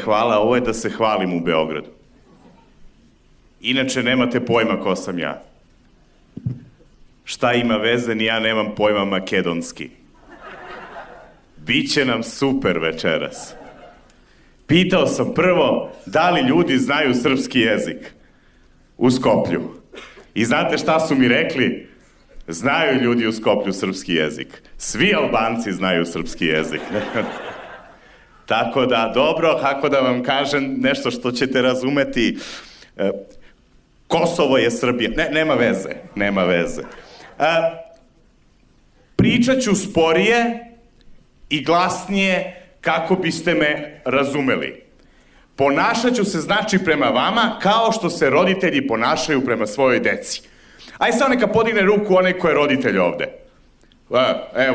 Hvala, ovo je da se hvalim u Beogradu. Inače, nemate pojma ko sam ja. Šta ima veze, ni ja nemam pojma makedonski. Biće nam super večeras. Pitao sam prvo da li ljudi znaju srpski jezik u Skoplju. I znate šta su mi rekli? Znaju ljudi u Skoplju srpski jezik. Svi Albanci znaju srpski jezik. Tako da, dobro, kako da vam kažem nešto što ćete razumeti. Kosovo je Srbija. Ne, nema veze. Pričat ću sporije i glasnije kako biste me razumeli. Ponašat ću se, znači, prema vama kao što se roditelji ponašaju prema svojoj deci. Aj sad neka podigne ruku onaj ko je roditelj ovde. Evo,